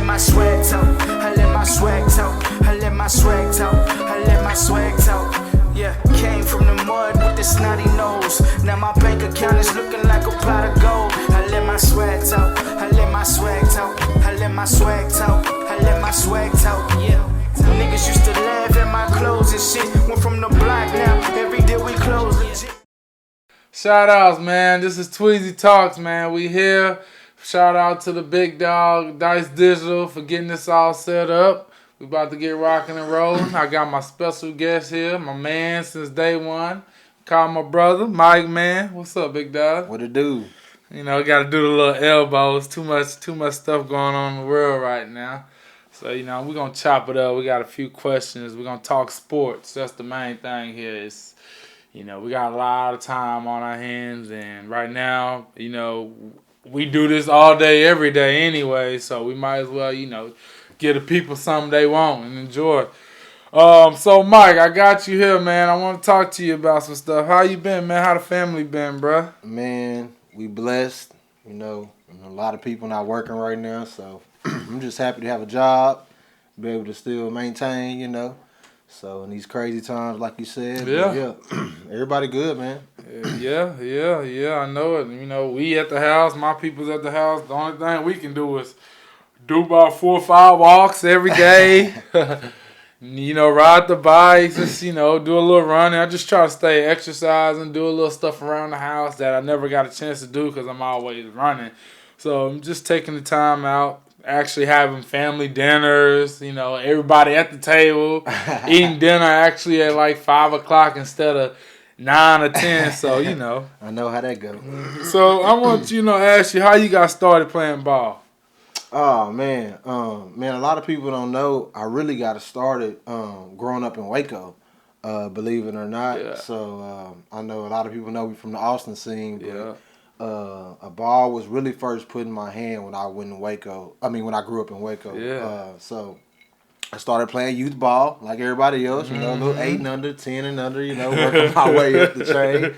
my swag talk. I let my swag talk. I let my swag talk. I let my swag talk. Yeah, came from the mud with the snotty nose. Now my bank account is looking like a pot of gold. I let my swag talk. I let my swag talk. I let my swag talk. I let my swag talk. Yeah. Niggas used to laugh at my clothes and shit. Went from the block now. Every day we close legit. Shout outs, man. This is Tweezy Talks, man. We here. Shout out to the big dog, Dice Digital, for getting this all set up. We about to get rocking and rolling. I got my special guest here, my man since day one. Call my brother, Mike, man. What's up, big dog? What it do? You know, got to do the little elbows. Too much stuff going on in the world right now. So, you know, we're going to chop it up. We got a few questions. We're going to talk sports. That's the main thing here. Is, you know, we got a lot of time on our hands. And right now, you know, we do this all day, every day anyway. So we might as well, you know, give the people something they want and enjoy. So, Mike, I got you here, man. I want to talk to you about some stuff. How you been, man? How the family been, bruh? Man, we blessed. You know, a lot of people not working right now, so I'm just happy to have a job, be able to still maintain, you know. So in these crazy times, like you said, yeah, everybody good, man. Yeah, I know it. You know, we at the house, my people's at the house. The only thing we can do is do about 4 or 5 walks every day. You know, ride the bikes, just, you know, do a little running. I just try to stay exercising, do a little stuff around the house that I never got a chance to do because I'm always running. So I'm just taking the time out, actually having family dinners, you know, everybody at the table, eating dinner actually at like 5 o'clock instead of 9 or 10. So, you know. I know how that goes. So I want you know, ask you how you got started playing ball. Oh, man. Man, a lot of people don't know I really got started growing up in Waco, believe it or not. Yeah. So I know a lot of people know me from the Austin scene, but Yeah. a ball was really first put in my hand when I went in Waco. I mean, when I grew up in Waco. Yeah. So I started playing youth ball like everybody else, you know, a little 8 and under, 10 and under, you know, working my way up the chain.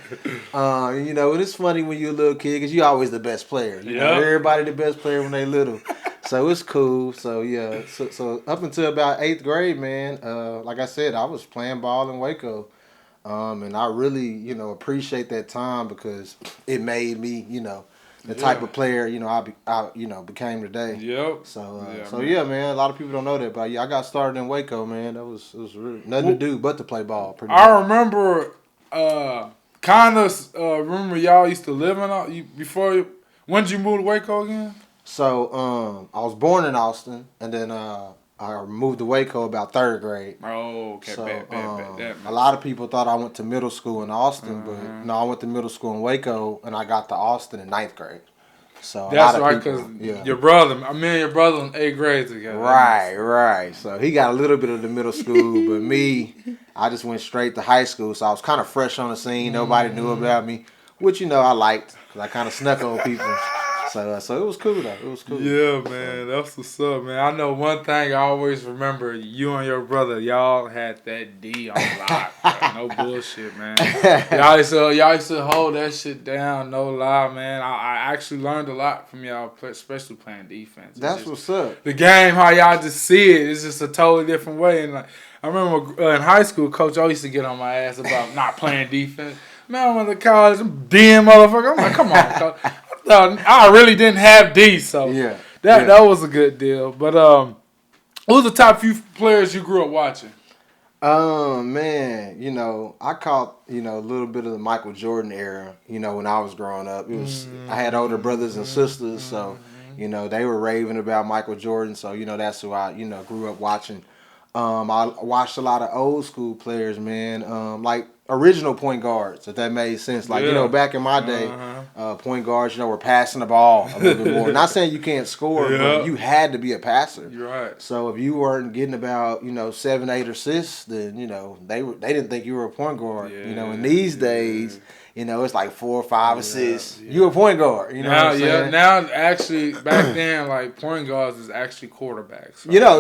You know, and it's funny when you're a little kid because you're always the best player. You know, everybody the best player when they little. So it's cool. So, yeah. So up until about 8th grade, man, like I said, I was playing ball in Waco. And I really, you know, appreciate that time because it made me, you know, the type of player, you know, I you know, became today. Yep. So, yeah, man, a lot of people don't know that, but yeah, I got started in Waco, man. It was really nothing to do but to play ball. Pretty much. I remember, remember y'all used to live in before. When did you move to Waco again? So, I was born in Austin, and then I moved to Waco about 3rd grade. Oh, okay. So, Bad. a lot of people thought I went to middle school in Austin, but no, I went to middle school in Waco, and I got to Austin in 9th grade. So that's right, because your brother, me and your brother in 8th grade together. Right. So he got a little bit of the middle school, but me, I just went straight to high school. So I was kind of fresh on the scene. Nobody knew about me, which, you know, I liked because I kind of snuck on people. So it was cool, though. It was cool. Yeah, man. That's what's up, man. I know one thing I always remember, you and your brother, y'all had that D on lock, bro. No bullshit, man. Y'all used to hold that shit down, no lie, man. I actually learned a lot from y'all, especially playing defense. That's what's up. The game, how y'all just see it, it's just a totally different way. And like, I remember in high school, Coach always used to get on my ass about not playing defense. Man, I went to college, I'm DM motherfucker. I'm like, come on, Coach. I really didn't have D, so that was a good deal. But who was the top few players you grew up watching? Man, you know, I caught, you know, a little bit of the Michael Jordan era, you know, when I was growing up. It was I had older brothers and sisters, so, you know, they were raving about Michael Jordan, so, you know, that's who I, you know, grew up watching. I watched a lot of old school players, man, like original point guards, if that made sense. Like, you know, back in my day, point guards, you know, were passing the ball a little bit more. Not saying you can't score, but you had to be a passer. You're right. So if you weren't getting about, you know, 7, 8 assists, then, you know, they didn't think you were a point guard. You know, in these days, you know, it's like 4 or 5 assists. You're a point guard. You know what I'm saying? Now, actually, back then, like, point guards is actually quarterbacks. So you know,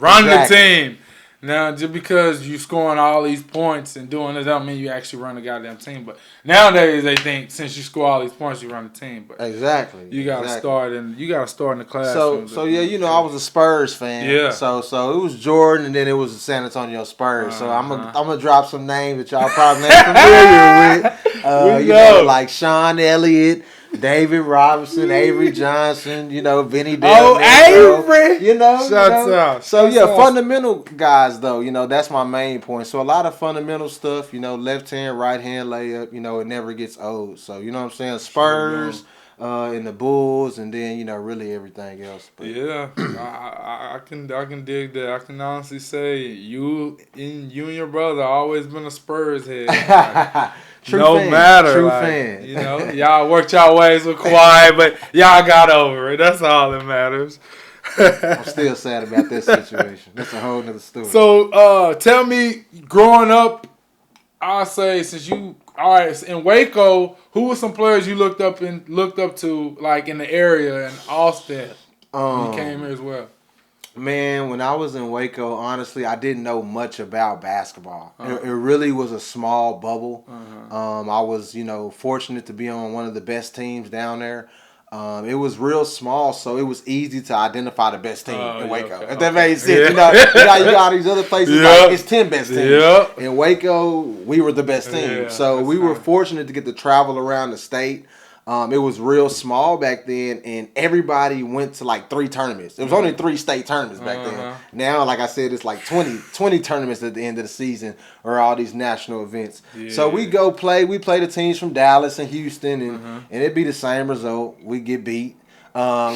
run the team. Now, just because you scoring all these points and doing this, don't mean you actually run a goddamn team. But nowadays, they think since you score all these points, you run a team. But exactly. you gotta start in the classroom. So yeah, I was a Spurs fan. Yeah. So it was Jordan, and then it was the San Antonio Spurs. So I'm gonna drop some names that y'all probably ain't familiar with. You know, like Sean Elliott, David Robinson, Avery Johnson, Vinny Del Avery! Shut up. So, fundamental guys, though, that's my main point. So, a lot of fundamental stuff, left hand, right hand layup, it never gets old. So, you know what I'm saying? Spurs and the Bulls, and then, really everything else. But. Yeah, I can dig that. I can honestly say you and your brother always been a Spurs head. Like, True no fan. matter, True like, fan. Y'all worked y'all ways with Kawhi, but y'all got over it. That's all that matters. I'm still sad about that situation. That's a whole nother story. So, tell me, growing up, I'll say in Waco, who were some players you looked up to, like in the area in Austin? You came here as well. Man, when I was in Waco, honestly, I didn't know much about basketball. It really was a small bubble. I was, fortunate to be on one of the best teams down there. It was real small, so it was easy to identify the best team in Waco. If that made sense. Yeah. You got all these other places like it's 10 best teams. Yep. In Waco, we were the best team. Yeah, so we were fortunate to get to travel around the state. It was real small back then, and everybody went to like 3 tournaments. It was only 3 state tournaments back then. Now, like I said, it's like 20 tournaments at the end of the season or all these national events. Yeah. So we go play. We play the teams from Dallas and Houston, and it'd be the same result. We get beat. I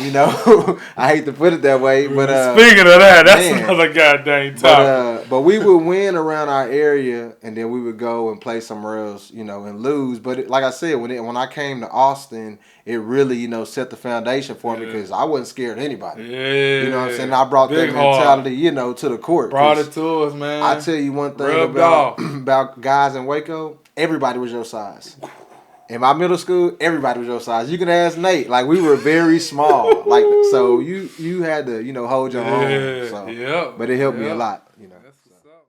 hate to put it that way, but speaking of that, that's another goddamn topic. But we would win around our area, and then we would go and play somewhere else, and lose. But like I said, when I came to Austin, it really, set the foundation for me because I wasn't scared of anybody. Yeah, you know what I'm saying. I brought that mentality, to the court. Brought it to us, man. I tell you one thing about guys in Waco, everybody was your size. In my middle school, everybody was your size. You can ask Nate. Like, we were very small. Like, so you had to, hold your own. So, but it helped me a lot, That's what's up,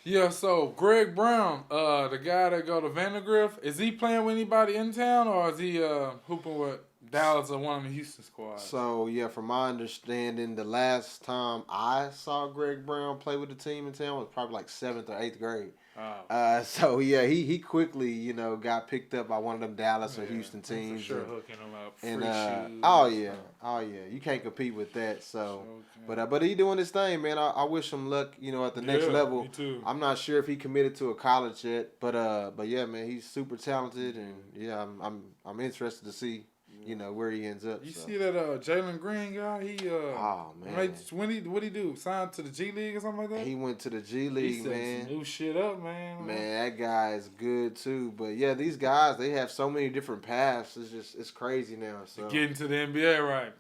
man. Yeah, so Greg Brown, the guy that go to Vandergrift, is he playing with anybody in town, or is he hooping with Dallas or one of the Houston squads? So, yeah, from my understanding, the last time I saw Greg Brown play with the team in town was probably like 7th or 8th grade. Oh. So, yeah, he quickly, got picked up by one of them Dallas or Houston teams. For sure, hooking him up. And, shoes. Oh, yeah. You can't compete with that. So, but he doing his thing, man. I wish him luck, at the next level. Me too. I'm not sure if he committed to a college yet, but yeah, man, he's super talented, and yeah, I'm interested to see. Where he ends up. You see that Jalen Green guy? He oh man, what'd he do? Signed to the G League or something like that? He went to the G League, man. Some new shit up, man. Man, that guy is good too. But yeah, these guys, they have so many different paths. It's crazy now. So getting to the NBA, right?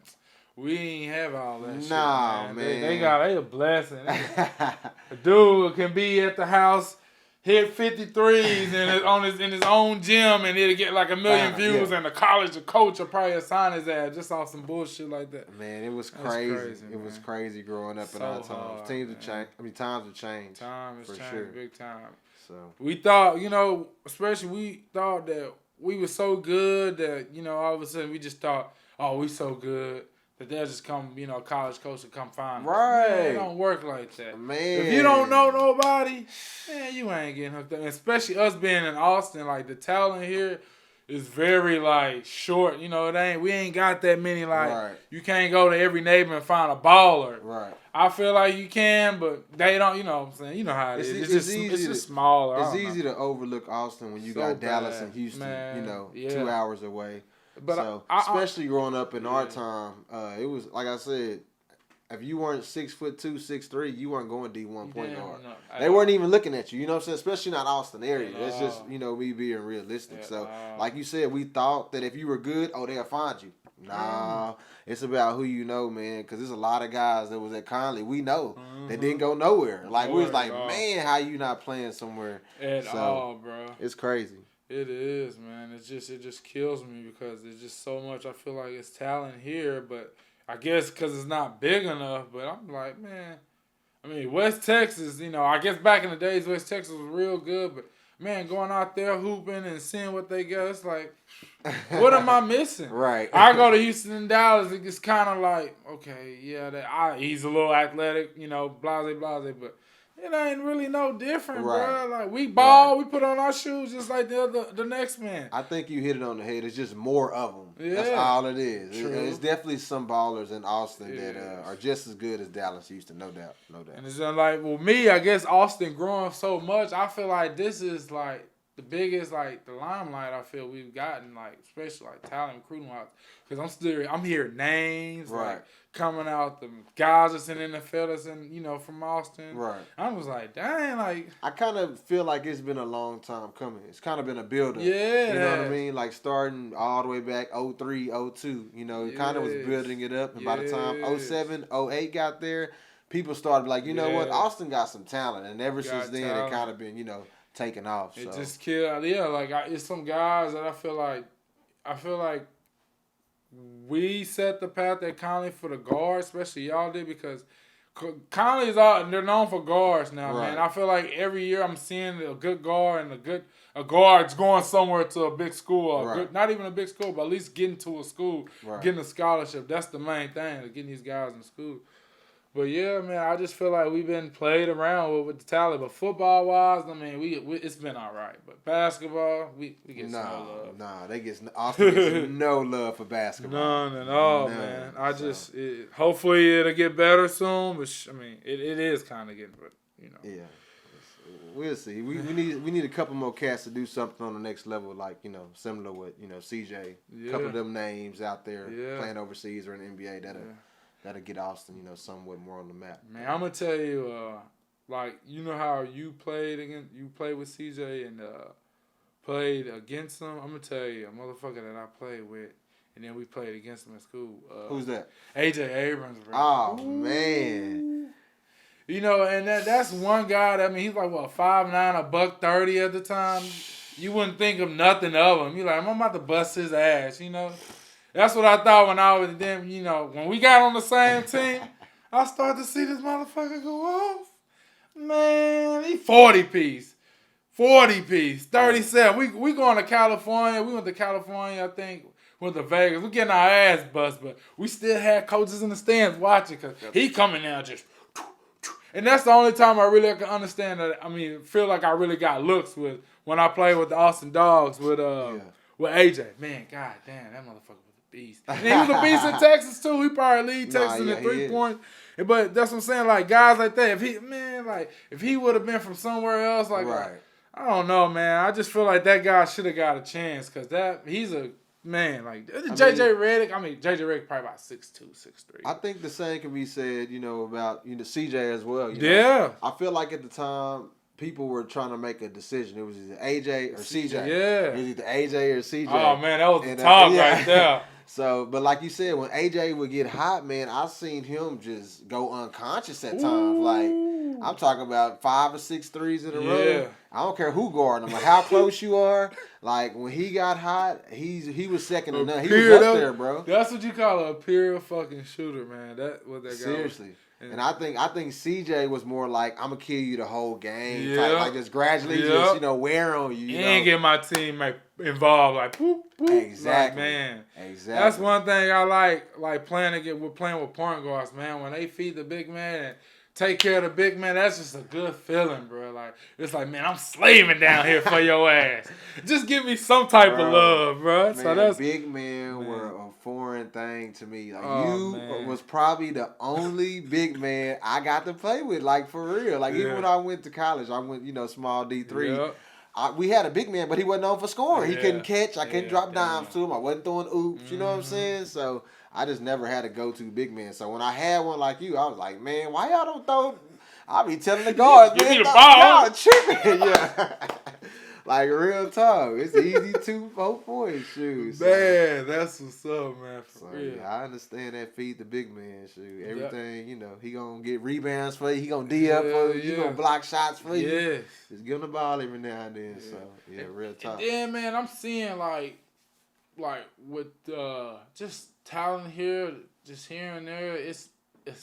We ain't have all that shit. Nah, man. They a blessing. A dude can be at the house, hit 53s in his own gym, and it'll get like 1 million views, and the coach will probably assign his ass just off some bullshit like that. Man, it was crazy. It was crazy growing up in our times. Times have changed. Time has changed sure. Big time. So we thought, especially we thought that we were so good that, all of a sudden we just thought, oh, we so good that they'll just come, college coach will come find us. Right. Man, it don't work like that. Man. If you don't know nobody, man, you ain't getting hooked up. And especially us being in Austin, like the talent here is very like short. We ain't got that many You can't go to every neighbor and find a baller. Right. I feel like you can, but they don't. You know what I'm saying? You know how it is. It's just smaller. It's easy to overlook Austin when you got Dallas and Houston. Man, 2 hours away. But so, especially growing up in our time, it was like I said. If you weren't 6'2", 6'3", you weren't going D1 point guard. No, they weren't even looking at you. You know what I'm saying? Especially not Austin area. That's just me being realistic. So, like you said, we thought that if you were good, they'll find you. Nah, it's about who you know, man. Because there's a lot of guys that was at Conley we know that didn't go nowhere. Like we was like, man, how you not playing somewhere at all, bro? It's crazy. It is, man. It just kills me because there's just so much. I feel like it's talent here, but I guess because it's not big enough. But I'm like, man. I mean, West Texas. I guess back in the days, West Texas was real good. But man, going out there hooping and seeing what they got, it's like, what am I missing? Right. I go to Houston and Dallas. It's kind of like, okay, yeah, he's a little athletic, blase, but. It ain't really no different, Right. bro. Like, we ball, we put on our shoes just like the next man. I think you hit it on the head. It's just more of them. Yeah. That's all it is. True. It's definitely some ballers in Austin that are just as good as Dallas, Houston, no doubt. And it's just like, well, me, I guess Austin growing so much, I feel like this is like the biggest, like the limelight I feel we've gotten, like especially like talent recruiting wise. Because I'm hearing names, right. like coming out, the guys that's in the NFL that's in, from Austin. Right. I was like, dang, like. I kind of feel like it's been a long time coming. It's kind of been a build-up. Yeah. You know what I mean? Like starting all the way back 03, 02. It kind of was building it up. And by the time 07, 08 got there, people started like, you know what? Austin got some talent. And ever since then, it kind of been, taking off. It just killed. Yeah, like it's some guys that I feel like we set the path at Conley for the guards, especially y'all did, because Conley's they're known for guards now, right. man. I feel like every year I'm seeing a good guard and a guard's going somewhere to a big school, right. not even a big school, but at least getting to a school, right. getting a scholarship. That's the main thing, getting these guys in school. But yeah, man, I just feel like we've been played around with the talent. But football wise, I mean, we it's been all right. But basketball, we get no love. Austin gets no love for basketball. None at all, man. Hopefully it'll get better soon. But I mean, it is kind of getting, but Yeah, we'll see. We need a couple more cats to do something on the next level, like similar with CJ. A couple of them names out there playing overseas or in the NBA that'll get Austin, somewhat more on the map. Man, I'm gonna tell you, how you played with CJ and played against him. I'm gonna tell you, a motherfucker that I played with, and then we played against him in school. Who's that? AJ Abrams, bro. Oh man. And that's one guy that, I mean, he's like, 5'9", $130 at the time. You wouldn't think of nothing of him. You're like, I'm about to bust his ass, That's what I thought when I was them, when we got on the same team, I started to see this motherfucker go off. Man, he 40-piece, 37. We going to California. We went to California, I think. Went to Vegas. We getting our ass bust, but we still had coaches in the stands watching because he coming down just. And that's the only time I really can understand that. I mean, feel like I really got looks with when I played with the Austin Dogs with AJ. Man, god damn, that motherfucker was a beast. And he was a beast in Texas too. He probably lead Texas in the 3-point. But that's what I'm saying. Like guys like that, if he would have been from somewhere else, like right. I don't know, man. I just feel like that guy should have got a chance because he's a. Man, like JJ Redick, JJ Redick probably about 6'2", 6'3". I think the same can be said, about CJ as well. Yeah. I feel like at the time people were trying to make a decision. It was either AJ or CJ. Yeah. It was either AJ or CJ. Oh man, that was the talk right there. So, but like you said, when AJ would get hot, man, I seen him just go unconscious at times. Like I'm talking about 5 or 6 threes in a row. I don't care who guarding him, like how close you are. Like when he got hot, he was second to none. He was up there, bro. That's what you call a pure fucking shooter, man. That what that guy. Seriously. And I think CJ was more like I'm gonna kill you the whole game, type, like just gradually just wear on you. You ain't get my teammate involved, like boop boop. Exactly, like, man. Exactly. That's one thing I like playing with point guards, man. When they feed the big man and take care of the big man, that's just a good feeling, bro. Like it's like, man, I'm slaving down here for your ass. Just give me some type of love, bro. Man, so that's big men were a foreign thing to me. Like was probably the only big man I got to play with, like for real. Like even when I went to college, I went small D3. Yep. We had a big man, but he wasn't known for scoring. He couldn't catch. I couldn't drop dimes to him. I wasn't throwing oops. You know what I'm saying? So I just never had a go-to big man. So when I had one like you, I was like, man, why y'all don't throw? I be telling the guards, give man, me the ball. Y'all tripping. Yeah. Like real talk. It's easy 2-4 points. Shoot. Man, that's what's up, man. For real. Yeah, I understand that feed the big man. Shoot. Everything, he gonna get rebounds for you. He gonna D up for you. He gonna block shots for you. Yes. Just give him the ball every now and then. So yeah, real talk. Yeah, man, I'm seeing like with just talent here, just here and there. It's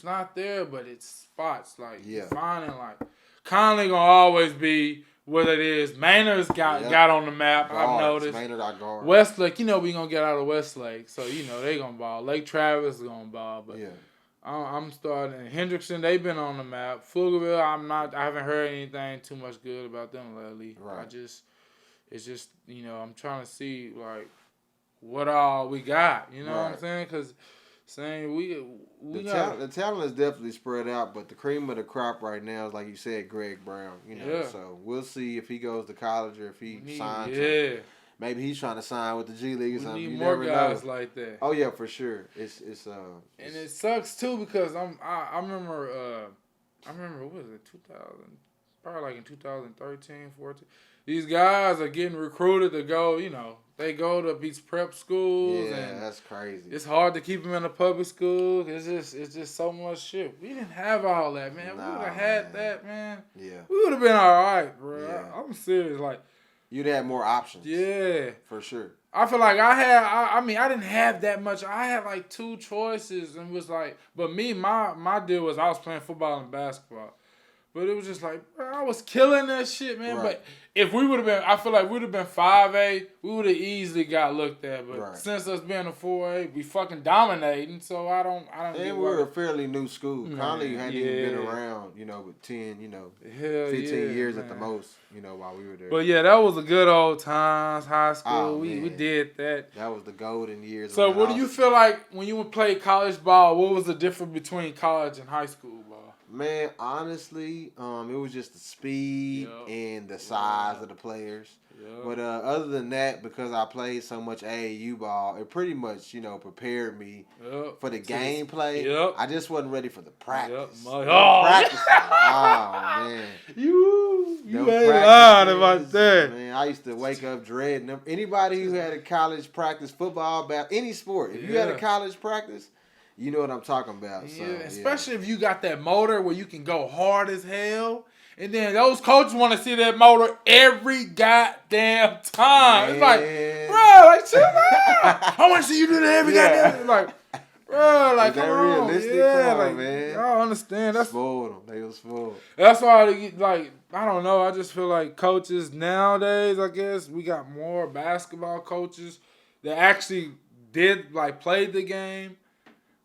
not there, but it's spots like finding like Conley gonna always be what it is. Maynard's got on the map. Guards. I've noticed. Maynard got guard. Westlake, we gonna get out of Westlake, so they gonna ball. Lake Travis is gonna ball, but I'm starting. Hendrickson, they've been on the map. Pflugerville, I haven't heard anything too much good about them lately. Right. It's just I'm trying to see like what all we got. You know what I'm saying? Because the talent is definitely spread out, but the cream of the crop right now is like you said, Greg Brown. So we'll see if he goes to college or if he signs. Yeah. Maybe he's trying to sign with the G League or something. We need more guys like that. Oh yeah, for sure. It's and it sucks too because I remember what was it 2000 probably like in 2013, 14. These guys are getting recruited to go. They go to these prep schools. Yeah, and that's crazy. It's hard to keep them in a public school. It's just so much shit. We didn't have all that, man. We would have had that, man. Yeah. We would have been all right, bro. Yeah. I'm serious. Like, you'd have more options. Yeah. For sure. I feel like I didn't have that much. I had like 2 choices and was like, but me, my deal was I was playing football and basketball. But it was just like, bro, I was killing that shit, man. Right. But if we would have been, I feel like we'd have been 5A, we would have easily got looked at. But since us being a 4A, we fucking dominating. So I don't. And we're a fairly new school. Conley hadn't even been around, with 10, 15 years at the most, while we were there. But yeah, that was a good old times, high school. We did that. That was the golden years. So what do you feel like when you would play college ball? What was the difference between college and high school ball? Man, honestly, it was just the speed and the size of the players. But other than that, because I played so much AAU ball, it pretty much, prepared me for the gameplay. I just wasn't ready for the practice. Practice. Oh, man. You ain't lying about that. Man, I used to wake up dreading them. Anybody who had a college practice, football, any sport, if you had a college practice, you know what I'm talking about. Yeah, especially if you got that motor where you can go hard as hell. And then those coaches want to see that motor every goddamn time. It's like, bro, chill out. I want to see you do that every goddamn. Like, bro, like, come on. Realistic? Yeah, come on, like, man. Y'all understand. That's spoiled them. They was spoiled. That's why, I don't know. I just feel like coaches nowadays, I guess, we got more basketball coaches that actually played the game.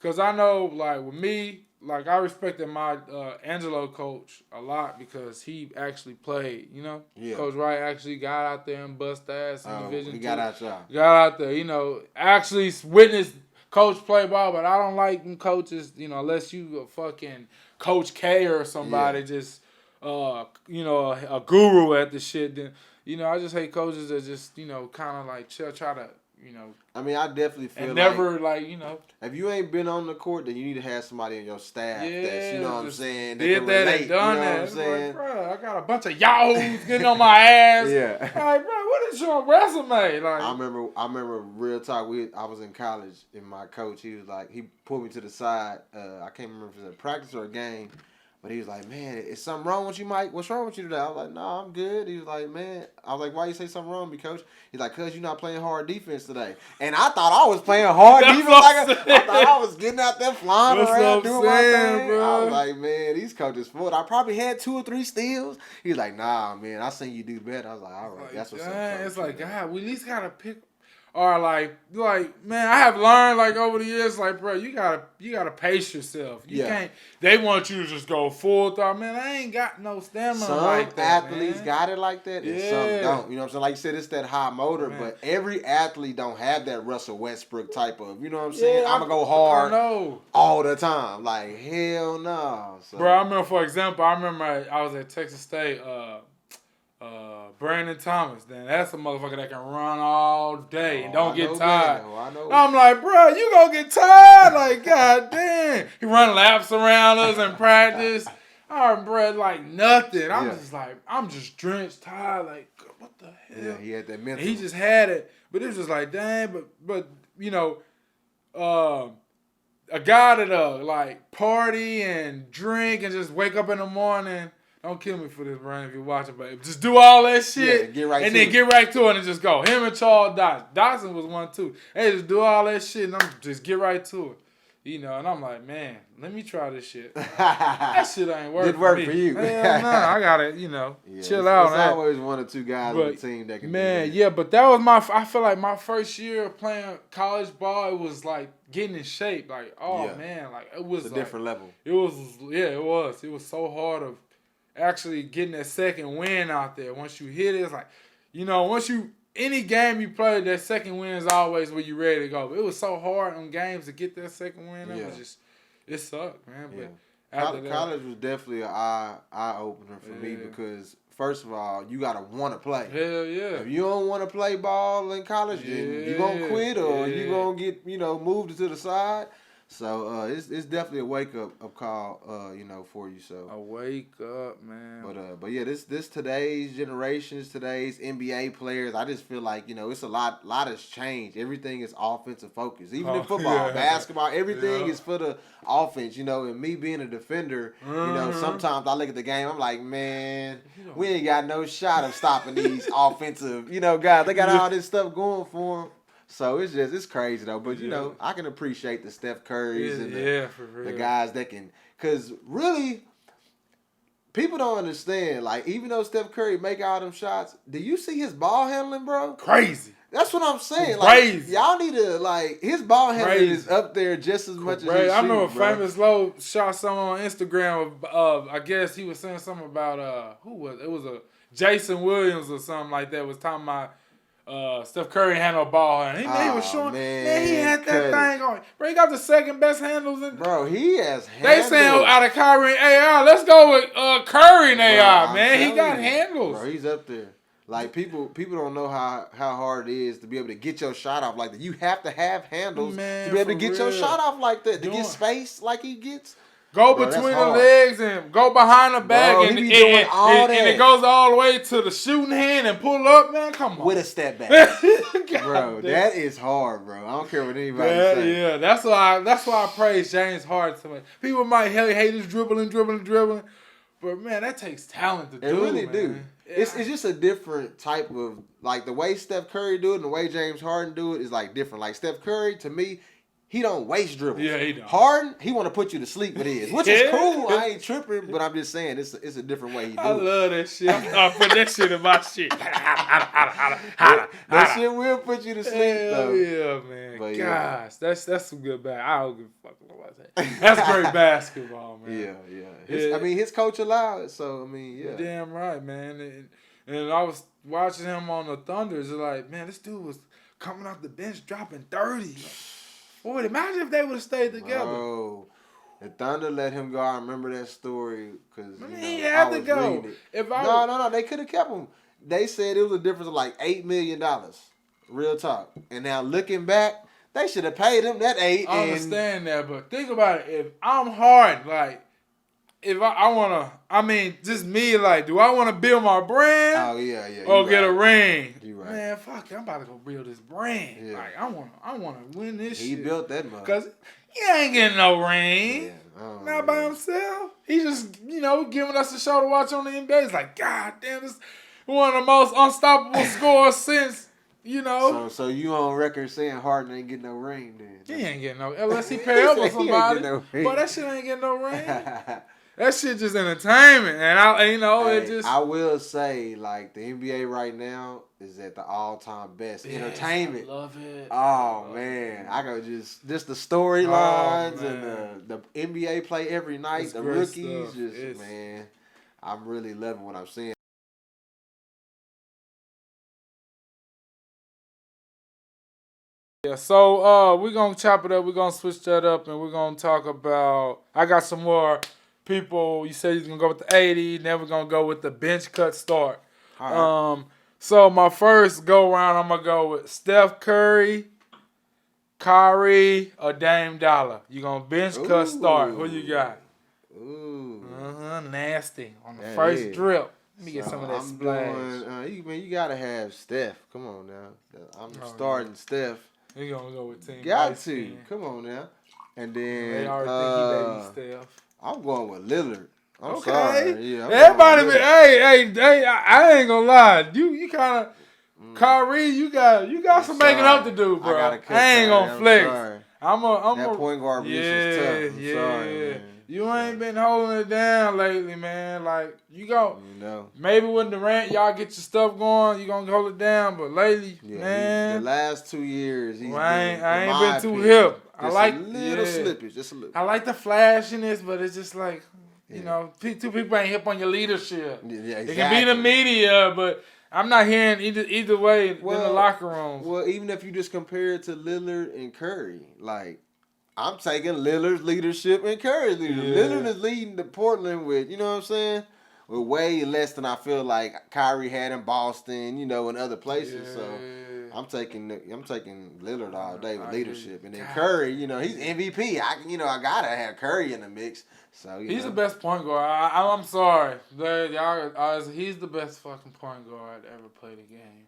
Because I know, with me, I respected my Angelo coach a lot because he actually played, Yeah. Coach Wright actually got out there and bust ass in Division 2. He got out there. Got out there, actually witnessed coach play ball, but I don't like them coaches, unless you a fucking Coach K or somebody just, a guru at the shit. Then, I just hate coaches that just, kind of try to, I mean, I definitely feel and never if you ain't been on the court, then you need to have somebody in your staff that's, what I'm saying, that did can that relate, and done what that. I'm saying? Bro, I got a bunch of yahoos getting on my ass. Yeah. Like, bro, what is your resume? Like, I remember real talk. I was in college, and my coach, he was like, he pulled me to the side. I can't remember if it was a practice or a game. But he was like, man, is something wrong with you, Mike? What's wrong with you today? I was like, no, I'm good. He was like, man. I was like, why you say something wrong with me, coach? He's like, because you're not playing hard defense today. And I thought I was playing hard defense. I thought I was getting out there flying around doing my thing. Bro. I was like, man, these coaches full. I probably had 2 or 3 steals. He's like, nah, man, I seen you do better. I was like, all right, that's what's up. It's like, God, we at least got to pick. Or like, man, I have learned over the years, bro, you gotta pace yourself. You can't. They want you to just go full throw. Man, I ain't got no stamina like that. Some athletes got it like that, and some don't. You know what I'm saying? Like you said, it's that high motor, but every athlete don't have that Russell Westbrook type of. You know what I'm saying? I'm gonna go hard all the time. Like hell no. So. Bro, I remember, for example, I was at Texas State. Brandon Thomas, then that's a motherfucker that can run all day and don't get tired. I'm like, bro, you gonna get tired? Like, god damn. He run laps around us in practice. All right, bro, like nothing. I'm just drenched, tired. Like, what the hell? Yeah, he had that mental. And he just had it, but it was just like, dang, but you know, a guy that like party and drink and just wake up in the morning. Don't kill me for this, Brian, if you're watching, but just do all that shit get right to it and just go. Him and Charles Dodson. Dodson was one too. Hey, just do all that shit and I'm just get right to it. You know, and I'm like, man, let me try this shit. That shit ain't working. Didn't work for for me. you. Hell no, I gotta, chill out. There's always one or two guys on the team that can. Man, yeah, but that was I feel like my first year playing college ball, it was like getting in shape. Like, man, like it was a different level. It was, it was. It was so hard of actually getting that second win out there. Once you hit it, it's like, any game you play, that second win is always where you ready to go. But it was so hard on games to get that second win. It was just, it sucked, man. But after college was definitely an eye opener for me because first of all, you gotta want to play. Hell yeah. If you don't want to play ball in college, then you gonna quit or you gonna get moved to the side. So it's definitely a wake up call, for you. So a wake up, man. But yeah, this today's generations, today's NBA players, I just feel like it's a lot has changed. Everything is offensive focused. Even in football, basketball, everything is for the offense. And me being a defender, sometimes I look at the game, I'm like, man, we ain't got no shot of stopping these offensive, guys. They got all this stuff going for them. So it's crazy though, but I can appreciate the Steph Currys and the guys that can, cause really, people don't understand. Like even though Steph Curry make all them shots, do you see his ball handling, bro? Crazy. That's what I'm saying. Crazy. Like y'all need to his ball handling is up there just as much as his shooting, I remember bro. Famous Low shot someone on Instagram of I guess he was saying something about who was it? It was a Jason Williams or something like that was talking about. Steph Curry had no ball, and he was showing. Man, he had that thing on. Bro, he got the second best handles. Bro, he has. They saying out of Kyrie and AR, let's go with Curry and AR, man. He got handles. Bro, he's up there. Like people don't know how hard it is to be able to get your shot off like that. You have to have handles to be able to get your shot off like that. To get space like he gets. Go between the legs and go behind the back, bro, and it goes all the way to the shooting hand and pull up, man. Come on, with a step back, bro. That is hard, bro. I don't care what anybody says. Yeah, that's why I praise James Harden so much. People might hate his dribbling, but man, that takes talent to do. It really man. do. Yeah. It's just a different type of like the way Steph Curry do it and the way James Harden do it is like different. Like Steph Curry, to me. He don't waste dribbles. Yeah, he don't. Harden, he want to put you to sleep with his, which is cool. I ain't tripping, but I'm just saying it's a different way he do it. I love that shit. I'm putting that shit in my shit. That shit will put you to sleep, though. Yeah, man. But gosh, that's some good basketball. I don't give a fuck about that. That's great basketball, man. Yeah. His coach allowed it, so yeah. Damn right, man. And I was watching him on the Thunder. It's like, man, this dude was coming off the bench dropping 30. Boy, imagine if they would have stayed together. Bro, the Thunder let him go. I remember that story because he had to go. No, they could have kept him. They said it was a difference of like $8 million. Real talk. And now looking back, they should have paid him that $8. I understand that, but think about it. If I'm hard, like, if I want to, just me, like, do I want to build my brand? Oh, yeah. Or get a ring? You right. Man, fuck it. I'm about to go build this brand. Yeah. Like, I want to win this shit. He built that mother. Because he ain't getting no ring. Not by himself. He just, giving us a show to watch on the NBA. It's like, God damn, this is one of the most unstoppable scores since, So you on record saying Harden ain't getting no ring then? He ain't getting no, unless he pay up with somebody. But that shit ain't getting no ring. That shit just entertainment, and I will say, like, the NBA right now is at the all-time best entertainment. I love it. Oh man, I go just the storylines and the NBA play every night. It's the rookies, man, I'm really loving what I'm seeing. Yeah, so we're gonna chop it up. We're gonna switch that up, and we're gonna talk about. I got some more. People, you said you're going to go with the 80, then we're going to go with the bench cut start. All right. So my first go-round, I'm going to go with Steph Curry, Kyrie, or Dame Dollar. You're going to bench cut start. Who you got? Ooh. Nasty on the first drip. Let me get some of that I'm splash. you gotta have Steph. Come on now. I'm starting Steph. We gonna go with team. Got to. Come on now. And then they already think he baby Steph. I'm going with Lillard. I'm Okay. sorry. Yeah, everybody been, hey, I ain't gonna lie. You kind of Kyrie, you got some making up to do, bro. I ain't gonna flex. I'm that point guard position is tough. I'm sorry, man. You ain't been holding it down lately, man. Like maybe when Durant y'all get your stuff going, you gonna hold it down. But lately, man, the last 2 years, I ain't been too hip. I like a little slippage, just a little. I like the flashiness, but it's just like. You know, two people ain't hip on your leadership. Yeah, exactly. It can be the media, but I'm not hearing either way in the locker room. Well, even if you just compare it to Lillard and Curry, like I'm taking Lillard's leadership and Curry's leadership. Yeah. Lillard is leading the Portland with, you know what I'm saying, with way less than I feel like Kyrie had in Boston, and other places. Yeah. So I'm taking Lillard all day with leadership, and then Curry, he's MVP. I gotta have Curry in the mix. So he's the best point guard. I'm sorry, he's the best fucking point guard ever played a game.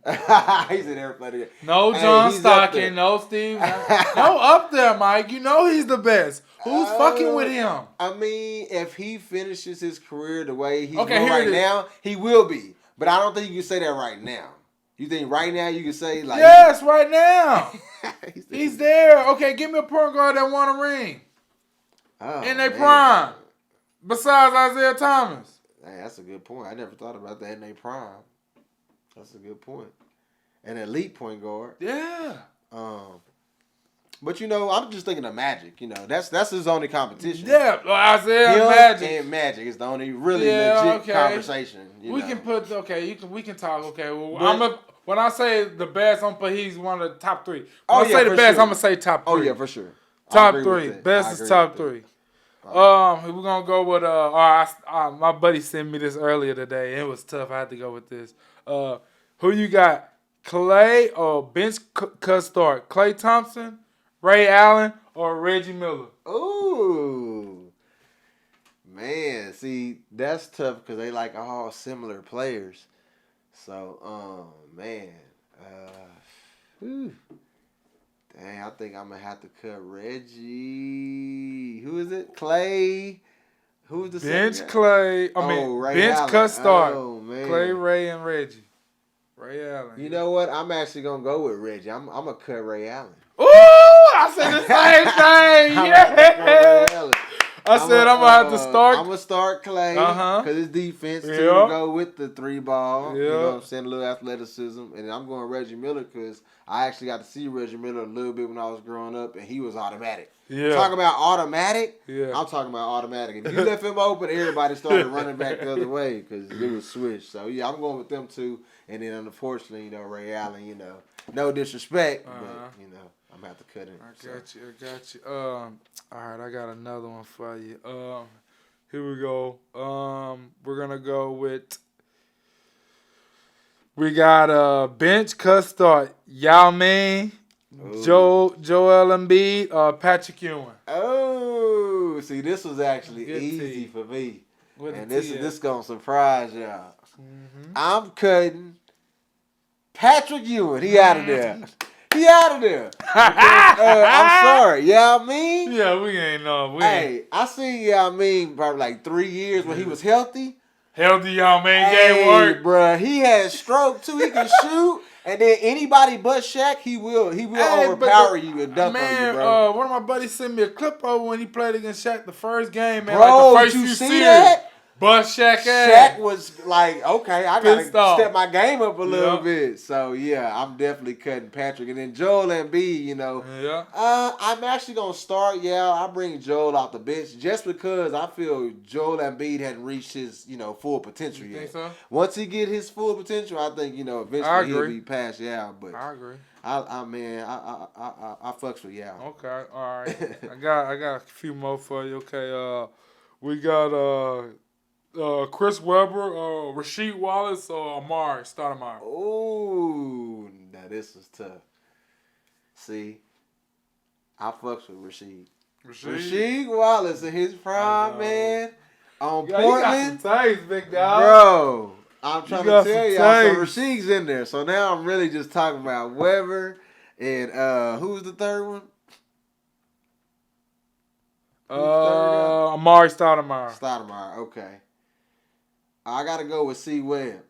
He's never played a game. No John Stockton, no Steve, no up there, Mike. He's the best. Who's fucking with him? I mean, if he finishes his career the way he's doing right now, he will be. But I don't think you can say that right now. You think right now you can say like? Yes, right now. He's there. Okay, give me a point guard that won a ring. In their prime. Besides Isaiah Thomas. Hey, that's a good point. I never thought about that in their prime. That's a good point. An elite point guard. Yeah. But I'm just thinking of Magic. That's his only competition. Yeah, Isaiah and Magic. And Magic is the only really legit conversation. We can put we can talk. Okay, well, when I say the best, I'm gonna put he's one of the top three. When I say the best, I'm gonna say top three. Oh yeah, for sure. Top three. Best is top three. We're gonna go with my buddy sent me this earlier today. It was tough. I had to go with this. Who you got? Clay or bench start? Klay Thompson, Ray Allen, or Reggie Miller? Ooh, man. See, that's tough because they like all similar players. So, man. Dang, I think I'm going to have to cut Reggie. Who is it? Clay. Who's the bench second guy? Clay. Ray bench Allen. cut start. Oh, man. Clay, Ray, and Reggie. Ray Allen. You know what? I'm actually going to go with Reggie. I'm going to cut Ray Allen. Ooh, I said the same thing. Yeah. I said I'm going to have to start. I'm going to start Clay because his defense to go with the 3 ball. Yeah. You know what I'm saying? A little athleticism. And I'm going Reggie Miller because I actually got to see Reggie Miller a little bit when I was growing up, and he was automatic. Yeah. Talking about automatic? Yeah. I'm talking about automatic. If you left him open, everybody started running back the other way because it was switched. So, yeah, I'm going with them two. And then, unfortunately, Ray Allen, no disrespect, but, I'm going to have to cut him. I got you. All right, I got another one for you. Here we go. We're going to go with, we got bench cut start. Yao Ming, Joel Embiid, Patrick Ewing. Oh, see, this was actually easy for me. And this going to surprise y'all. Mm-hmm. I'm cutting Patrick Ewing. He out of there. He out of there. I'm sorry. Yao Ming? Yeah, we ain't know. I seen Yao Ming probably like 3 years when he was healthy. Healthy Yao Ming game work. Bruh, he has stroke too. He can shoot. And then anybody but Shaq, he will overpower you and dunk on you, bro. One of my buddies sent me a clip of when he played against Shaq the first game, man. Bro, like the first you few see series. that? But Shaq was like, okay, I got to step my game up a little bit. So, yeah, I'm definitely cutting Patrick. And then Joel Embiid, I'm actually going to start, I bring Joel off the bench just because I feel Joel Embiid hadn't reached his, full potential yet. Think so? Once he get his full potential, I think, eventually he'll be past But I agree. I fucks with Okay, all right. I got a few more for you. Okay, we got Chris Webber, Rasheed Wallace, or Amari Stoudemire. Oh, now this is tough. See, I fucks with Rasheed. Rasheed Wallace in his prime, man. On Portland. You got some taste, big dog. Bro, I'm trying got to tell some y'all, so taste. Rasheed's in there. So now I'm really just talking about Weber and who's the third one? Amari Stoudemire. Stoudemire, okay. I gotta go with C Webb.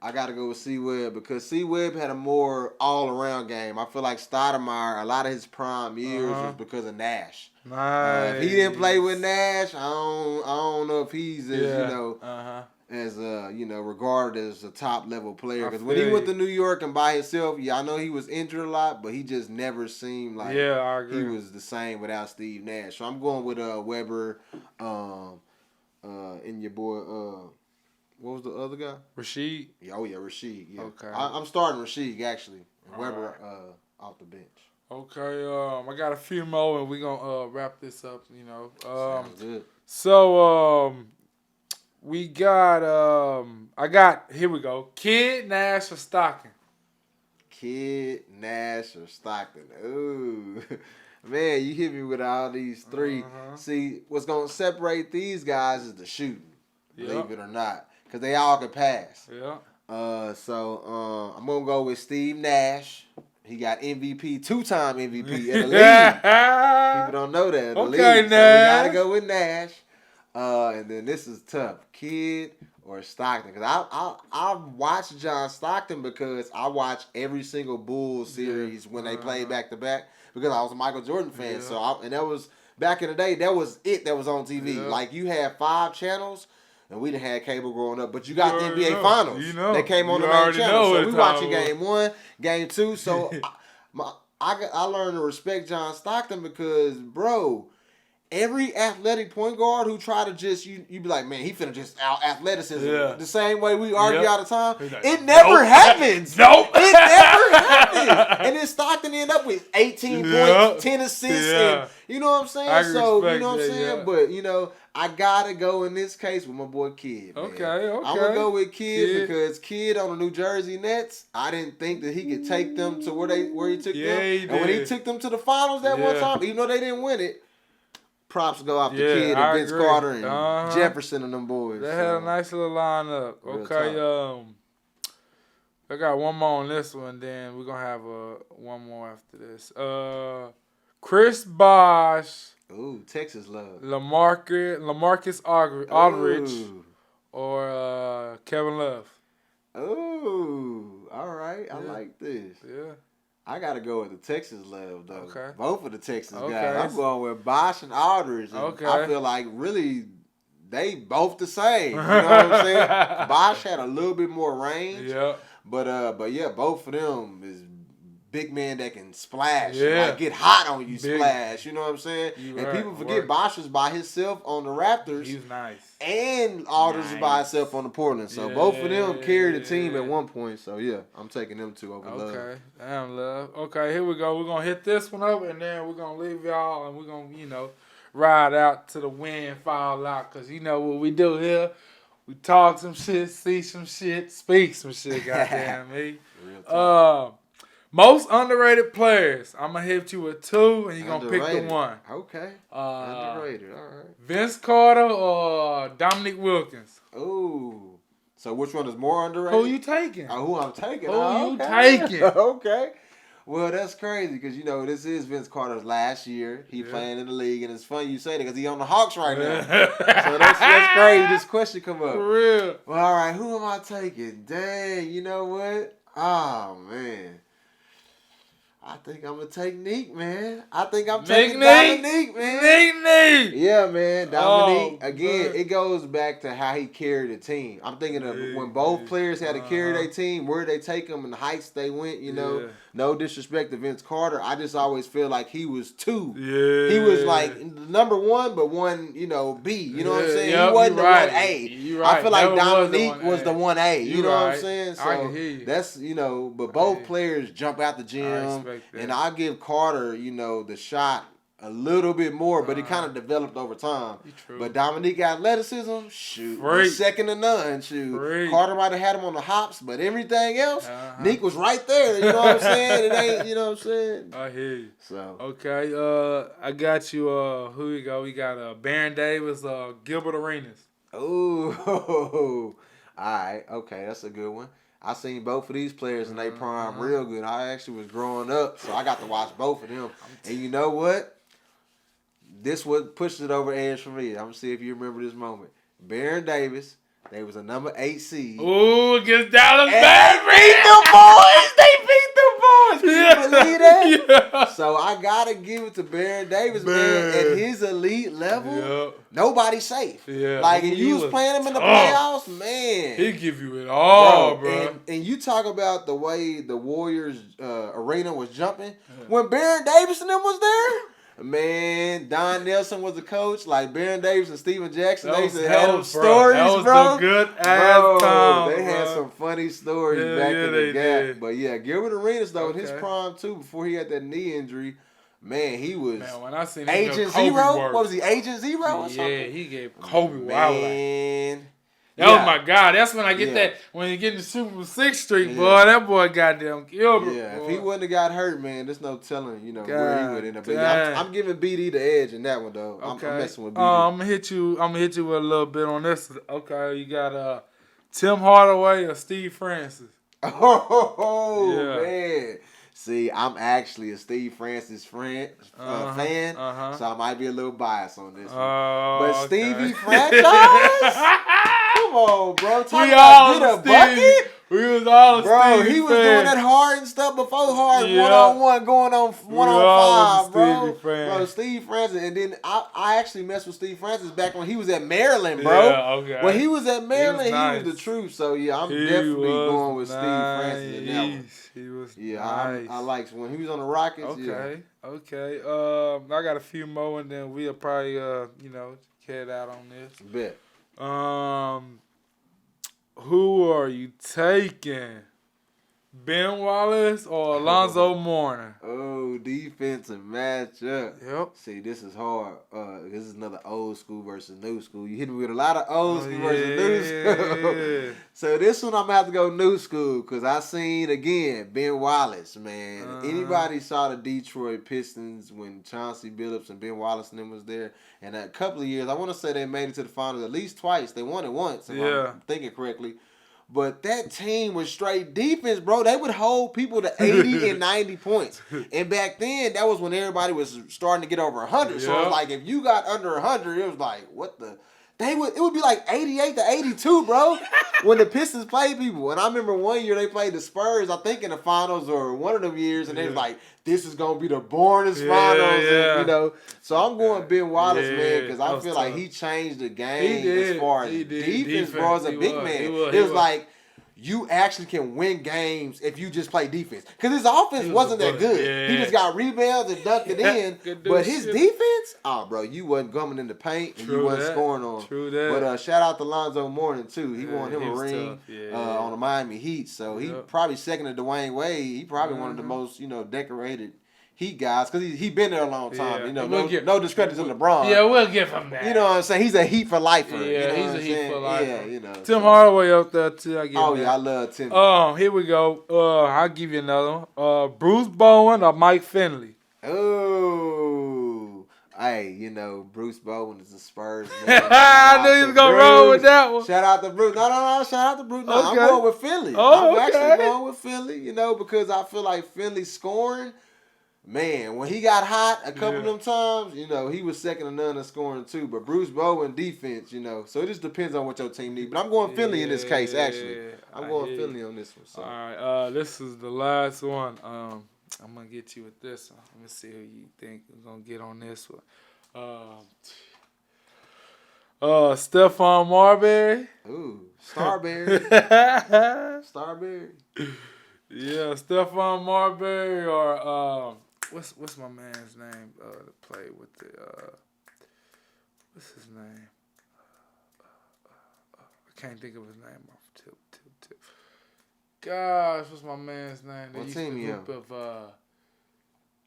Because C Webb had a more all around game. I feel like Stoudemire, a lot of his prime years was because of Nash. Nice. If he didn't play with Nash, I don't know if he's as as regarded as a top level player. Because when he went to New York and by himself, I know he was injured a lot, but he just never seemed like I agree. he was the same without Steve Nash. So I'm going with Weber, and your boy. What was the other guy? Rasheed. Yeah, Rasheed. Yeah. Okay. I'm starting Rasheed actually. And Weber off the bench. Okay. I got a few more, and we're gonna wrap this up. Sounds good. So we got here we go. Kid, Nash, or Stockton. Kid, Nash, or Stockton. Ooh. Man, you hit me with all these three. See, what's gonna separate these guys is the shooting. Believe it or not. Because they all can pass. Yeah. So I'm going to go with Steve Nash. He got MVP, 2-time MVP in the league. People don't know that in the league. Nash. So we got to go with Nash. And then this is tough. Kid or Stockton. Because I watched John Stockton because I watched every single Bulls series when they played back-to-back because I was a Michael Jordan fan. Yeah. And that was, back in the day, that was it that was on TV. Yeah. Like, you had 5 channels. And we done had cable growing up, but you got the NBA Finals. They came on the main channel, so we watching game 1, game 2. So I learned to respect John Stockton because, bro, every athletic point guard who try to just you be like, man, he finna just out athleticism. Yeah. The same way we argue all the time. Like, it never happens. Nope. It never happens. And then Stockton end up with 18 points, 10 assists, and you know what I'm saying? I So you know what I'm that, saying? But I gotta go in this case with my boy Kid. Man. Okay. I'm gonna go with Kid because Kid on the New Jersey Nets, I didn't think that he could take them to where he took them. He did. And when he took them to the finals that one time, even though they didn't win it, props go out to Kid and Vince Carter and Jefferson and them boys. They had a nice little lineup. Okay, I got one more on this one, then we're gonna have one more after this. Chris Bosh. Ooh, Texas love. Lamarcus Aldridge or Kevin Love. Ooh, all right. I like this. Yeah. I got to go with the Texas love, though. Okay. Both of the Texas Okay. guys. I'm going with Bosh and Aldridge. And Okay. I feel like really they both the same. You know what I'm saying? Bosh had a little bit more range. Yeah. But yeah, both of them is big man that can splash. Yeah. Like get hot on you, splash. You know what I'm saying? People forget Bosh was by himself on the Raptors. He's nice. And Aldridge was by himself on the Portland. So both of them carried the team at one point. So yeah, I'm taking them two over Love. Okay. Damn, Love. Okay, here we go. We're going to hit this one up and then we're going to leave y'all and we're going to, ride out to the wind, fall out. Because you know what we do here. We talk some shit, see some shit, speak some shit, goddamn me. Real talk. Most underrated players. I'm going to hit you with 2 and you're going to pick the one. Okay. Underrated. All right. Vince Carter or Dominique Wilkins? Ooh. So which one is more underrated? Who you taking? Who I'm taking. Who you taking? Okay. Well, that's crazy because, this is Vince Carter's last year. He playing in the league, and it's funny you say that because he on the Hawks right now. So that's crazy. This question come up. For real. Well, all right. Who am I taking? Dang, you know what? Oh, man. I think I'm going to take Neek, man. I think I'm taking Dominique, man. Neek. Yeah, man. Dominique. Oh, Again, man. it goes back to how he carried the team. I'm thinking of when both players had to carry their team, where they take them and the heights they went, Yeah. No disrespect to Vince Carter. I just always feel like he was 2. Yeah. He was like number 1, but 1, B. You know what I'm saying? Yep, he wasn't the right. 1A. You right. I feel like Never Dominique was the 1A. You know what I'm saying? I can hear you. That's, but both players jump out the gym. respect that. And I give Carter, the shot a little bit more, but it kind of developed over time. True. But Dominique athleticism, shoot, Freak. second to none, shoot. Freak. Carter might have had him on the hops, but everything else, Nick was right there. You know what I'm saying? It ain't, you know what I'm saying? I hear you. So Okay, I got you. Who we got? We got Baron Davis, Gilbert Arenas. ooh, All right, okay, that's a good one. I seen both of these players in their prime real good. I actually was growing up, so I got to watch both of them. And you know what? This what pushed it over edge for me. I'm gonna see if you remember this moment. Baron Davis, they was a number 8 seed. Ooh, against Dallas And Mavericks. they beat the boys. They beat the boys. Can you believe that? Yeah. So I gotta give it to Baron Davis, man. At his elite level, nobody's safe. Yeah. Like if He you was playing him in the tough. playoffs, man. He give you it all, bro. And you talk about the way the Warriors arena was jumping when Baron Davis and them was there. Man, Don Nelson was the coach. Like Baron Davis and Steven Jackson, they used to have them stories, that was bro. The good ass time. They had some funny stories back in the gap. did. But yeah, Gilbert Arenas though in his prime too, before he had that knee injury, man, he was when I seen him Agent Kobe Zero. work. What was he? Agent Zero or something? Yeah, he gave Kobe wild. Man. That was my God. That's when I get that. When you get in the Super 6th Street, boy, that boy goddamn Gilbert. Yeah, boy. if he wouldn't have got hurt, man, there's no telling, where he would end up. But I'm giving BD the edge in that one though. Okay. I'm messing with BD. I'm gonna hit you with a little bit on this. Okay, you got Tim Hardaway or Steve Francis. Oh man. See, I'm actually a Steve Francis fan, so I might be a little biased on this one. But Stevie franchise? Come on, bro. Talk about get a bucket? We was all bro, Stevie he was fans. doing that Harden stuff before Harden, one-on-one, going on one-on-5, bro. Bro, Steve Francis. And then I actually messed with Steve Francis back when he was at Maryland, bro. Yeah, okay. When he was at Maryland, nice. he was the truth. So, yeah, I'm definitely going with Steve Francis in that one. He was nice. I like when he was on the Rockets. Okay. I got a few more, and then we'll probably, head out on this. Bet. Who are you taking? Ben Wallace or Alonzo Mourning? Oh, defensive matchup. Yep. See, this is hard. This is another old school versus new school. You hit me with a lot of old school versus new school. So this one I'm gonna have to go new school because I seen again Ben Wallace, man. Anybody saw the Detroit Pistons when Chauncey Billups and Ben Wallace and them was there? And a couple of years, I want to say they made it to the finals at least twice. They won it once, if I'm thinking correctly. But that team was straight defense, bro. They would hold people to 80 and 90 points. And back then, that was when everybody was starting to get over 100. So it was like, if you got under 100, it was like, what the? It would be like 88 to 82, bro, when the Pistons played people. And I remember one year they played the Spurs, I think in the finals or one of them years, and they was like, this is going to be the boringest finals. And, so I'm going Ben Wallace, man, because I feel like he changed the game as far as defense, bro, as a big man. It was like, you actually can win games if you just play defense. Because his offense wasn't that good. Yeah. He just got rebounds and dunked it in. But his defense, bro, you wasn't gumming in the paint and you wasn't scoring on. True that. But shout out to Lonzo Mourning, too. He won him a ring on the Miami Heat. So he probably second to Dwayne Wade. He probably one of the most, decorated Heat guys, because he been there a long time. No discredit to LeBron. Yeah, we'll give him that. You know what I'm saying? He's a Heat for lifer. Yeah, he's a Heat for lifer. Yeah, Tim Hardaway up there too. I love Tim. Here we go. I'll give you another one. Bruce Bowen or Mike Finley? Oh, hey, Bruce Bowen is a Spurs man. I knew he was gonna roll with that one. Shout out to Bruce. No. Shout out to Bruce. No, okay. I'm going with Finley. I'm actually going with Finley. Because I feel like Finley scoring. Man, when he got hot a couple of them times, he was second to none in scoring too. But Bruce Bowen defense, so it just depends on what your team needs. But I'm going Finley in this case, actually. I'm going Finley on this one. So. All right, this is the last one. I'm gonna get you with this one. Let me see who you think is gonna get on this one. Stephon Marbury. Ooh, Starberry. Starberry. Yeah, Stephon Marbury or what's my man's name to play with the what's his name? I can't think of his name off tip. Gosh, what's my man's name? What team you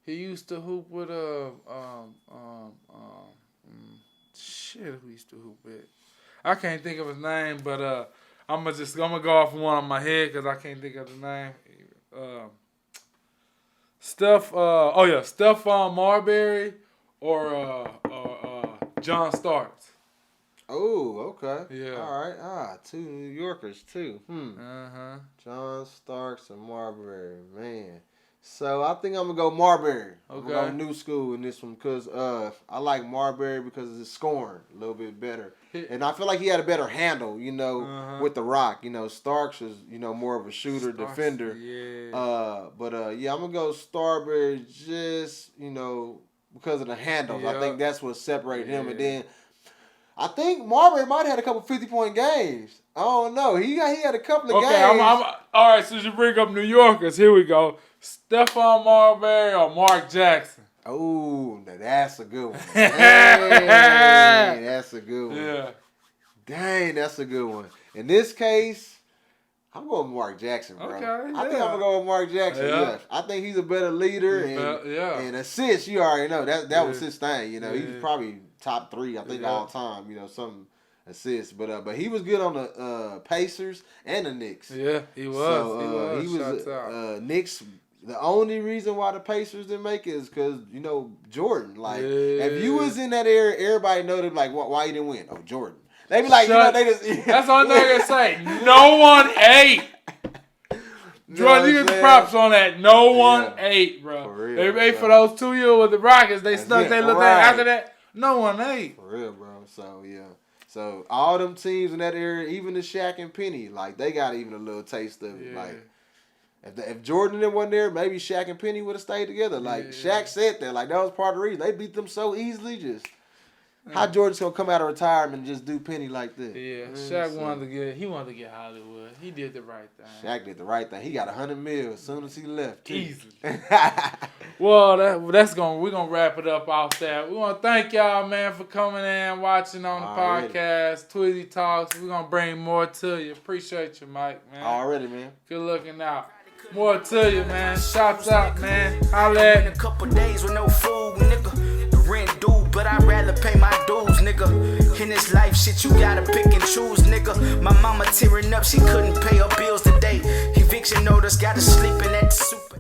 he used to hoop with shit, who used to hoop with? I can't think of his name, but I'm gonna go off one on my head because I can't think of the name. Stephon Marbury or John Starks. Oh, okay. Yeah. All right. 2 New Yorkers too. Uh-huh. John Starks and Marbury, man. So I think I'm gonna go Marbury. I'm Okay. gonna go new school in this one because I like Marbury because of his scoring a little bit better, and I feel like he had a better handle, with the rock. Starks was more of a shooter, defender. Yeah. Yeah, I'm gonna go Starbury just because of the handles. I think that's what separated him, and then I think Marbury might have had a couple 50-point games. I don't know. He had a couple of games. Okay, all right, since you bring up New Yorkers, here we go. Stephon Marbury or Mark Jackson? Oh, now that's a good one. Dang, that's a good one. Yeah. Dang, that's a good one. In this case, I'm going with Mark Jackson, bro. Okay, I think I'm going to go with Mark Jackson, Yeah. I think he's a better leader. And assists, you already know. That was his thing. He's probably top 3, I think, all time. Some assists. But he was good on the Pacers and the Knicks. Yeah, he was. So, he was Knicks. The only reason why the Pacers didn't make it is because, Jordan. Like, if you was in that area, everybody know them, like, why you didn't win? Oh, Jordan. They be like, they just... That's all thing I can say. No one ate. Jordan, you get the props on that. No one ate, bro. For real, they ate for those 2 years with the Rockets. They snuck their little thing. After that, no one ate. For real, bro. So, yeah. So, all them teams in that area, even the Shaq and Penny, like, they got even a little taste of it. Like, if Jordan wasn't there, maybe Shaq and Penny would have stayed together. Like, Shaq said that. Like, that was part of the reason. They beat them so easily. Just how Jordan's going to come out of retirement and just do Penny like this. Yeah, Shaq wanted to get Hollywood. He did the right thing. Shaq did the right thing. He got $100 million as soon as he left. Easily. Well, we're gonna wrap it up off that. We want to thank y'all, man, for coming in, watching on the podcast, Tweezy Talks. We're gonna bring more to you. Appreciate you, Mike, man. Already, man. Good looking out. More to you, man. Shouts out, man. Holla at In a couple days with no food, nigga. The rent due, but I'd rather pay my dues, nigga. In this life, shit, you gotta pick and choose, nigga. My mama tearing up, she couldn't pay her bills today. Eviction notice, gotta sleep in that super.